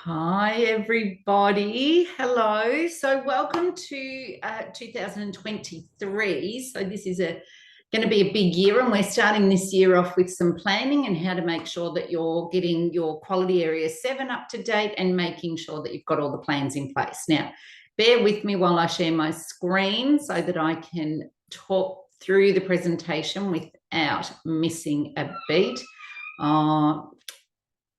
Hi, everybody. Hello. So, welcome to 2023. So, this is going to be a big year, and we're starting this year off with some planning and how to make sure that you're getting your quality area 7 up to date and making sure that you've got all the plans in place. Now, bear with me while I share my screen so that I can talk through the presentation without missing a beat.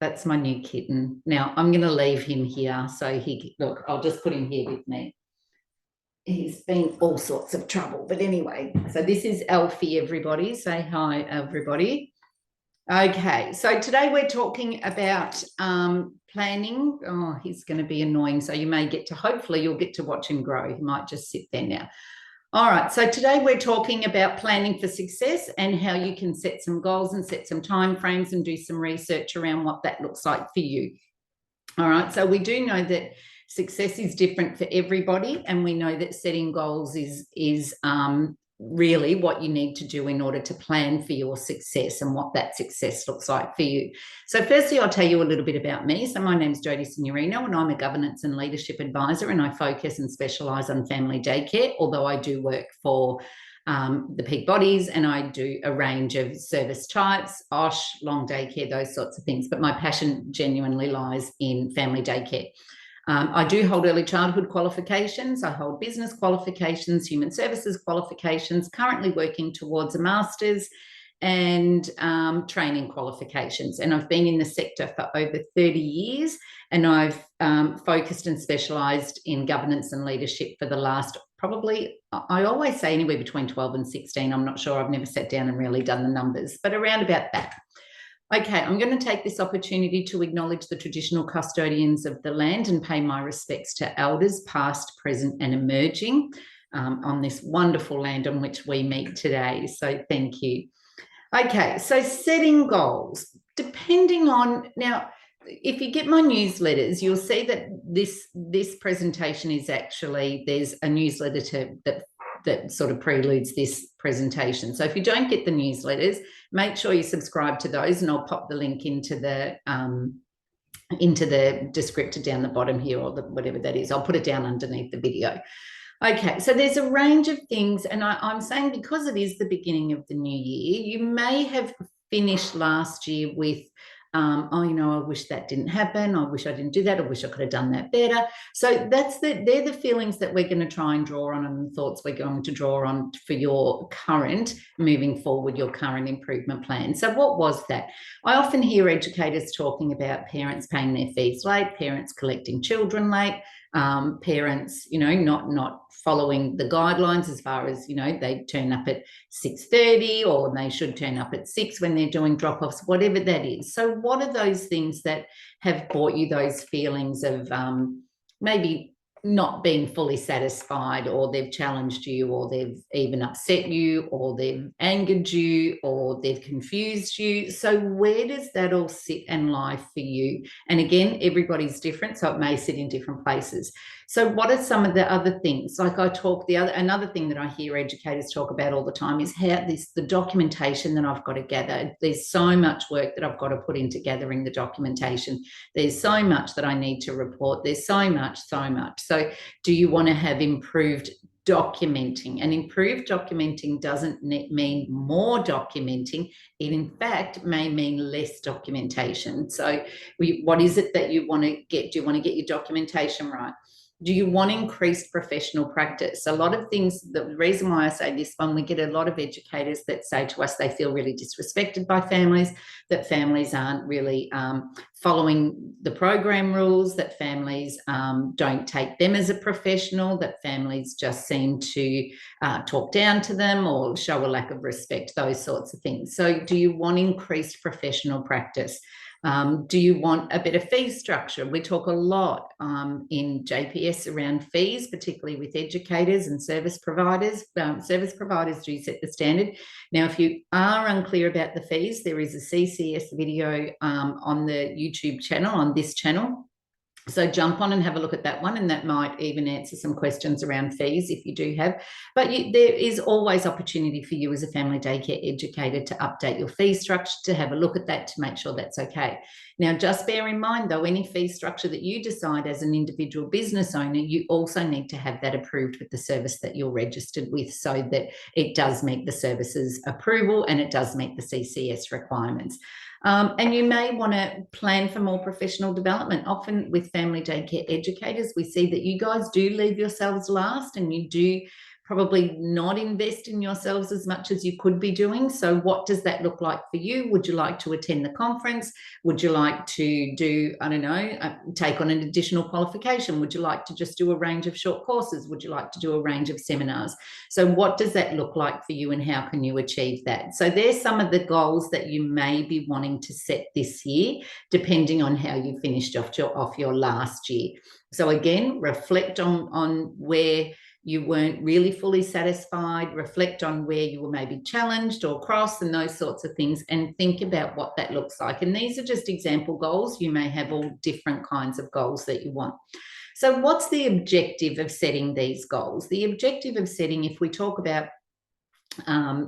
That's my new kitten. Now, I'm going to leave him here. So look, I'll just put him here with me. He's been all sorts of trouble. But anyway, so this is Alfie, everybody. Say hi, everybody. Okay, so today we're talking about planning. Oh, he's going to be annoying. So hopefully you'll get to watch him grow. He might just sit there now. All right, so today we're talking about planning for success and how you can set some goals and set some timeframes and do some research around what that looks like for you. All right, so we do know that success is different for everybody, and we know that setting goals is really what you need to do in order to plan for your success and what that success looks like for you. So firstly, I'll tell you a little bit about me. So my name's Jodie Signorino, and I'm a governance and leadership advisor, and I focus and specialise on family daycare, although I do work for the peak bodies, and I do a range of service types, OSH, long daycare, those sorts of things. But my passion genuinely lies in family daycare. I do hold early childhood qualifications. I hold business qualifications, human services qualifications, currently working towards a master's and training qualifications. And I've been in the sector for over 30 years, and I've focused and specialised in governance and leadership for the last probably, I always say anywhere between 12 and 16. I'm not sure. I've never sat down and really done the numbers, but around about that. Okay, I'm going to take this opportunity to acknowledge the traditional custodians of the land and pay my respects to elders, past, present, and emerging on this wonderful land on which we meet today. So thank you. Okay, so setting goals. Depending on, now, if you get my newsletters, you'll see that this presentation is actually, there's a newsletter that sort of preludes this presentation. So if you don't get the newsletters, make sure you subscribe to those, and I'll pop the link into the descriptor down the bottom here, or whatever that is. I'll put it down underneath the video. Okay, so there's a range of things, and I'm saying because it is the beginning of the new year, you may have finished last year with I wish that didn't happen. I wish I didn't do that. I wish I could have done that better. So they're the feelings that we're going to try and draw on, and the thoughts we're going to draw on for your current, moving forward, your current improvement plan. So what was that? I often hear educators talking about parents paying their fees late, parents collecting children late, parents, not following the guidelines as far as, they turn up at 6:30 or they should turn up at 6 when they're doing drop-offs, whatever that is. So what are those things that have brought you those feelings of maybe not being fully satisfied, or they've challenged you, or they've even upset you, or they've angered you, or they've confused you? So where does that all sit and lie for you? And again, everybody's different, so it may sit in different places. So what are some of the other things? Like another thing that I hear educators talk about all the time is the documentation that I've got to gather. There's so much work that I've got to put into gathering the documentation. There's so much that I need to report. There's so much. So do you want to have improved documenting? And improved documenting doesn't mean more documenting. It in fact may mean less documentation. So what is it that you want to get? Do you want to get your documentation right? Do you want increased professional practice? A lot of things, the reason why I say this one, we get a lot of educators that say to us they feel really disrespected by families, that families aren't really following the program rules, that families don't take them as a professional, that families just seem to talk down to them or show a lack of respect, those sorts of things. So do you want increased professional practice? Do you want a better fee structure? We talk a lot in JPS around fees, particularly with educators and service providers. Service providers do set the standard. Now, if you are unclear about the fees, there is a CCS video on the YouTube channel, on this channel, So jump on and have a look at that one, and that might even answer some questions around fees if you do have. But there is always opportunity for you as a family daycare educator to update your fee structure, to have a look at that, to make sure that's okay. Now, just bear in mind, though, any fee structure that you decide as an individual business owner, you also need to have that approved with the service that you're registered with, so that it does meet the services approval and it does meet the CCS requirements. And you may want to plan for more professional development. Often with family daycare educators, we see that you guys do leave yourselves last, and you do probably not invest in yourselves as much as you could be doing. So what does that look like for you? Would you like to attend the conference? Would you like to do, I don't know, take on an additional qualification? Would you like to just do a range of short courses? Would you like to do a range of seminars? So what does that look like for you, and how can you achieve that? So there's some of the goals that you may be wanting to set this year, depending on how you finished off your last year. So again, reflect on where you weren't really fully satisfied, reflect on where you were maybe challenged or cross and those sorts of things, and think about what that looks like. And these are just example goals. You may have all different kinds of goals that you want. So what's the objective of setting these goals? The objective of setting, if we talk about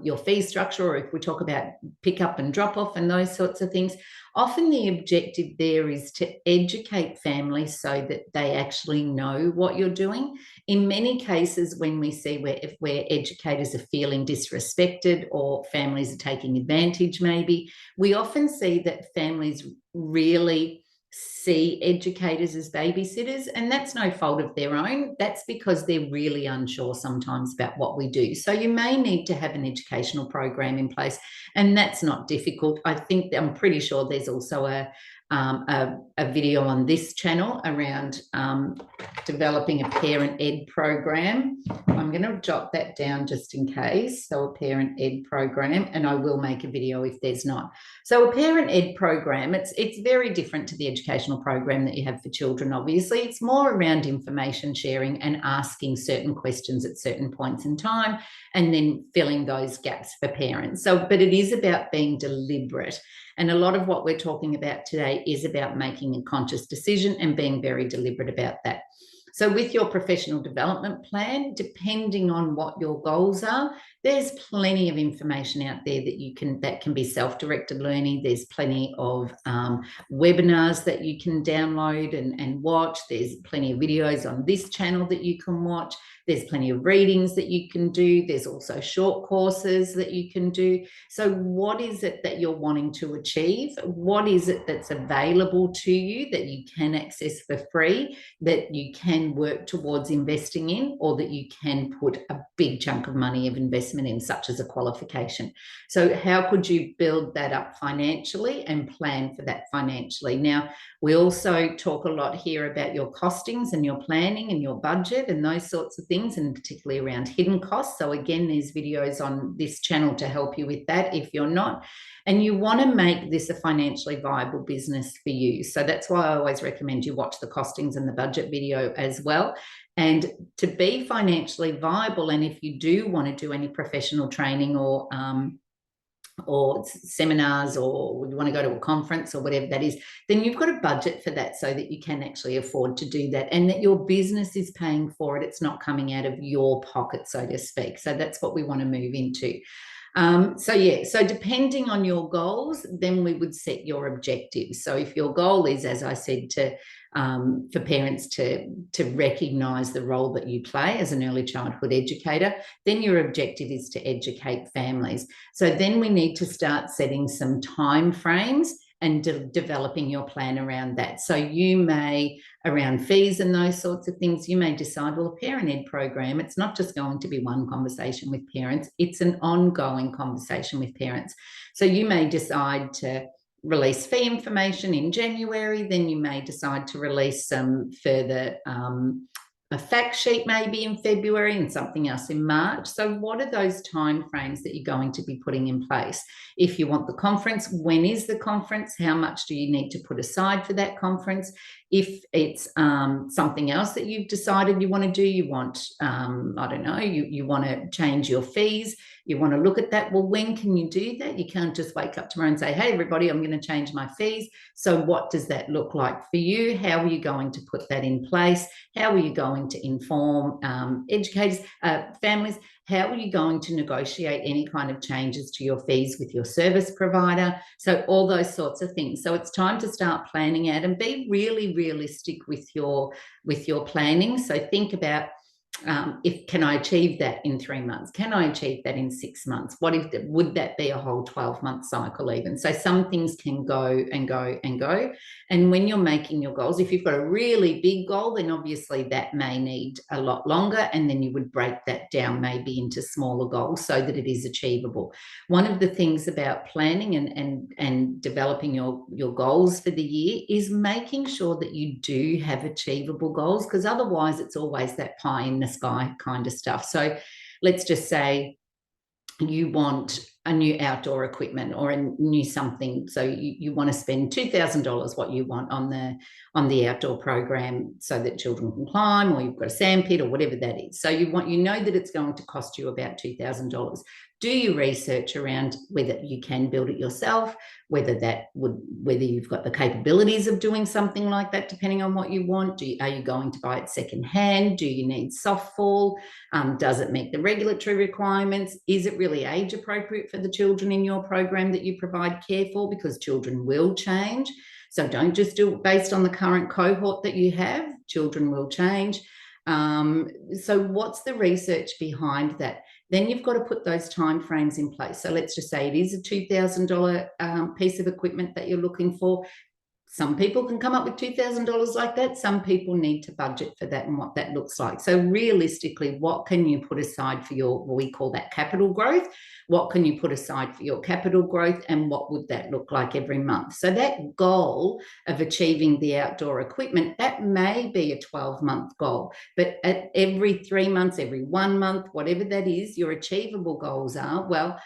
your fee structure, or if we talk about pick up and drop off and those sorts of things, often the objective there is to educate families so that they actually know what you're doing. In many cases, when we see where educators are feeling disrespected or families are taking advantage, maybe, we often see that families really see educators as babysitters, and that's no fault of their own. That's because they're really unsure sometimes about what we do. So you may need to have an educational program in place, and that's not difficult. I'm pretty sure there's also a video on this channel around developing a parent ed program. I'm going to jot that down just in case. So a parent ed program, and I will make a video if there's not. So a parent ed program, it's very different to the educational program that you have for children, obviously. It's more around information sharing and asking certain questions at certain points in time, and then filling those gaps for parents. But it is about being deliberate. And a lot of what we're talking about today is about making a conscious decision and being very deliberate about that. So with your professional development plan, depending on what your goals are, there's plenty of information out there that can be self-directed learning. There's plenty of webinars that you can download and watch. There's plenty of videos on this channel that you can watch. There's plenty of readings that you can do. There's also short courses that you can do. So what is it that you're wanting to achieve? What is it that's available to you that you can access for free, that you can work towards investing in, or that you can put a big chunk of money of investment in, such as a qualification? So how could you build that up financially and plan for that financially? Now, we also talk a lot here about your costings and your planning and your budget and those sorts of things, and particularly around hidden costs. So again, there's videos on this channel to help you with that if you're not. And you want to make this a financially viable business for you. So that's why I always recommend you watch the costings and the budget video as well. And to be financially viable, and if you do want to do any professional training or seminars, or you want to go to a conference or whatever that is, then you've got a budget for that so that you can actually afford to do that, and that your business is paying for it. It's not coming out of your pocket, so to speak. So that's what we want to move into. So depending on your goals, then we would set your objectives. So if your goal is, as I said, for parents to recognise the role that you play as an early childhood educator, then your objective is to educate families. So then we need to start setting some time frames and developing your plan around that. So you may, around fees and those sorts of things, you may decide, well, a parent ed program, it's not just going to be one conversation with parents, it's an ongoing conversation with parents. So you may decide to release fee information in January, then you may decide to release some further a fact sheet maybe in February and something else in March. So what are those time frames that you're going to be putting in place? If you want the conference, when is the conference? How much do you need to put aside for that conference? If it's something else that you've decided you want to do, you want, I don't know, you want to change your fees, You want to look at that. Well, when can you do that? You can't just wake up tomorrow and say, hey, everybody, I'm going to change my fees. So what does that look like for you? How are you going to put that in place? How are you going to inform educators, families? How are you going to negotiate any kind of changes to your fees with your service provider? So all those sorts of things. So it's time to start planning out and be really realistic with your planning. So think about, if can I achieve that in 3 months? Can I achieve that in 6 months? What if would that be a whole 12-month cycle even? So some things can go and go and go. And when you're making your goals, if you've got a really big goal, then obviously that may need a lot longer, and then you would break that down maybe into smaller goals so that it is achievable. One of the things about planning and developing your goals for the year is making sure that you do have achievable goals, because otherwise it's always that pie in the sky kind of stuff. So let's just say you want a new outdoor equipment or a new something. So you want to spend $2,000, what you want on the outdoor program so that children can climb, or you've got a sandpit or whatever that is. So you know that it's going to cost you about $2,000. Do your research around whether you can build it yourself, whether you've got the capabilities of doing something like that, depending on what you want. Are you going to buy it secondhand? Do you need softfall? Does it meet the regulatory requirements? Is it really age appropriate for the children in your program that you provide care for? Because children will change. So don't just do it based on the current cohort that you have. Children will change. So what's the research behind that? Then you've got to put those timeframes in place. So let's just say it is a $2,000 piece of equipment that you're looking for. Some people can come up with $2,000 like that. Some people need to budget for that and what that looks like. So realistically, what can you put aside for what we call that capital growth? What can you put aside for your capital growth, and what would that look like every month? So that goal of achieving the outdoor equipment, that may be a 12-month goal, but at every 3 months, every 1 month, whatever that is, your achievable goals are, well,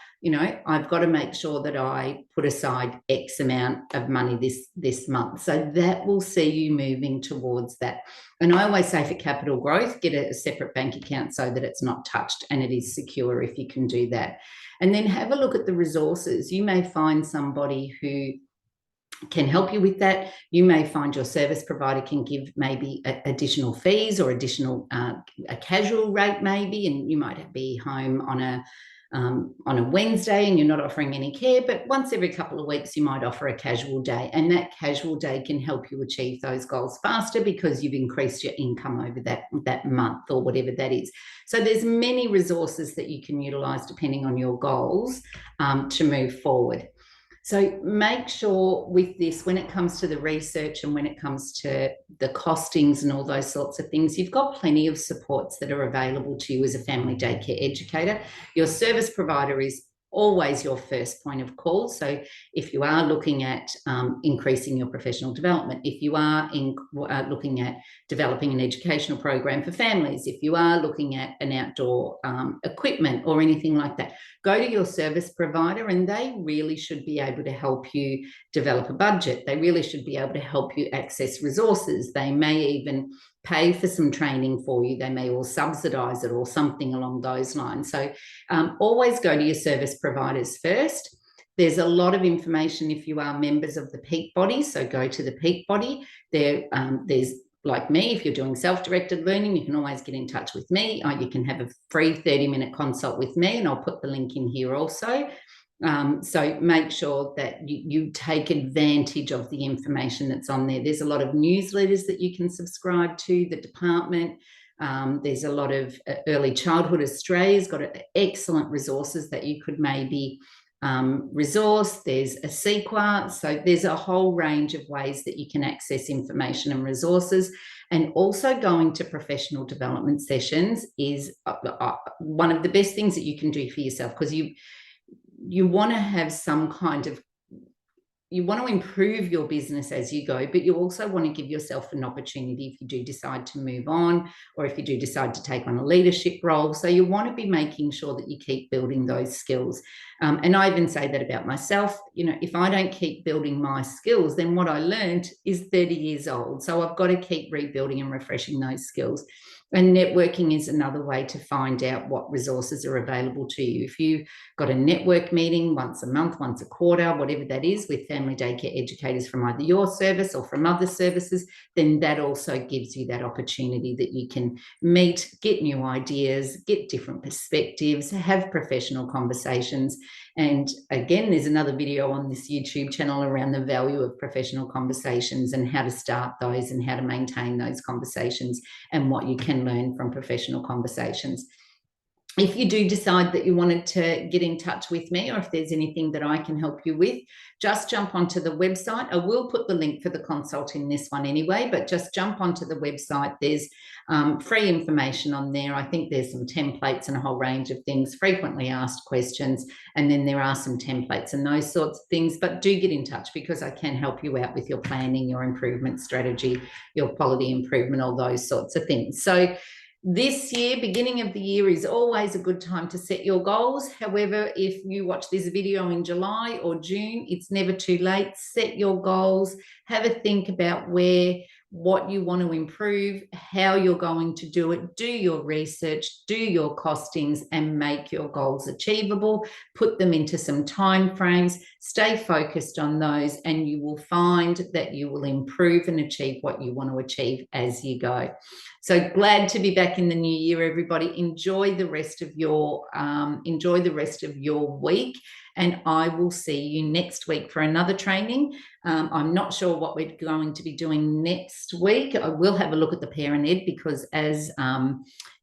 I've got to make sure that I put aside X amount of money this month. So that will see you moving towards that. And I always say for capital growth, get a separate bank account so that it's not touched and it is secure if you can do that. And then have a look at the resources. You may find somebody who can help you with that. You may find your service provider can give maybe additional fees or additional a casual rate maybe, and you might be home on a Wednesday and you're not offering any care, but once every couple of weeks you might offer a casual day, and that casual day can help you achieve those goals faster because you've increased your income over that month or whatever that is. So there's many resources that you can utilize depending on your goals to move forward. So make sure with this, when it comes to the research and when it comes to the costings and all those sorts of things, you've got plenty of supports that are available to you as a family daycare educator. Your service provider is always your first point of call. So if you are looking at increasing your professional development, if you are looking at developing an educational program for families, if you are looking at an outdoor equipment or anything like that, go to your service provider, and they really should be able to help you develop a budget. They really should be able to help you access resources. They may even pay for some training for you. They may all subsidise it or something along those lines. So always go to your service providers first. There's a lot of information if you are members of the Peak Body, so go to the Peak Body. There's, like me, if you're doing self-directed learning, you can always get in touch with me. You can have a free 30-minute consult with me, and I'll put the link in here also. So make sure that you take advantage of the information that's on there. There's a lot of newsletters that you can subscribe to, the department. There's a lot of Early Childhood Australia's got excellent resources that you could maybe resource. There's a Sequa. So there's a whole range of ways that you can access information and resources. And also going to professional development sessions is one of the best things that you can do for yourself, because you want to have some kind of, you want to improve your business as you go, but you also want to give yourself an opportunity if you do decide to move on, or if you do decide to take on a leadership role. So you want to be making sure that you keep building those skills. And I even say that about myself. If I don't keep building my skills, then what I learned is 30 years old. So I've got to keep rebuilding and refreshing those skills. And networking is another way to find out what resources are available to you. If you've got a network meeting once a month, once a quarter, whatever that is, with family daycare educators from either your service or from other services, then that also gives you that opportunity that you can meet, get new ideas, get different perspectives, have professional conversations. And again, there's another video on this YouTube channel around the value of professional conversations and how to start those and how to maintain those conversations and what you can learn from professional conversations. If you do decide that you wanted to get in touch with me, or if there's anything that I can help you with, just jump onto the website. I will put the link for the consult in this one anyway, but just jump onto the website. There's free information on there. I think there's some templates and a whole range of things, frequently asked questions, and then there are some templates and those sorts of things. But do get in touch, because I can help you out with your planning, your improvement strategy, your quality improvement, all those sorts of things. So this year, beginning of the year, is always a good time to set your goals. However, if you watch this video in July or June, it's never too late. Set your goals, have a think about what you want to improve, how you're going to do it, do your research, do your costings, and make your goals achievable. Put them into some time frames, stay focused on those, and you will find that you will improve and achieve what you want to achieve as you go. So glad to be back in the new year, everybody. Enjoy the rest of your week, and I will see you next week for another training. I'm not sure what we're going to be doing next week. I will have a look at the parent ed, because as I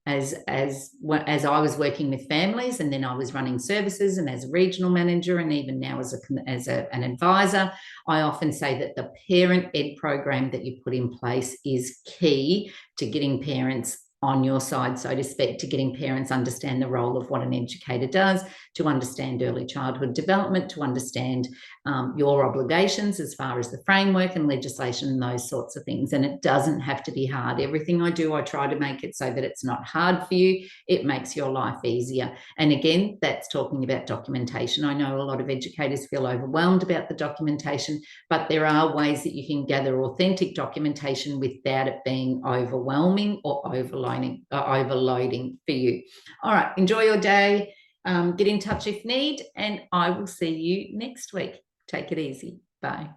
was working with families, and then I was running services, and as a regional manager, and even now as an advisor, I often say that the parent ed program that you put in place is key to getting parents on your side, so to speak, to getting parents understand the role of what an educator does, to understand early childhood development, to understand your obligations as far as the framework and legislation and those sorts of things. And it doesn't have to be hard. Everything I do, I try to make it so that it's not hard for you. It makes your life easier. And again, that's talking about documentation. I know a lot of educators feel overwhelmed about the documentation, but there are ways that you can gather authentic documentation without it being overwhelming or overloading for you. All right, enjoy your day. Get in touch if need, and I will see you next week. Take it easy. Bye.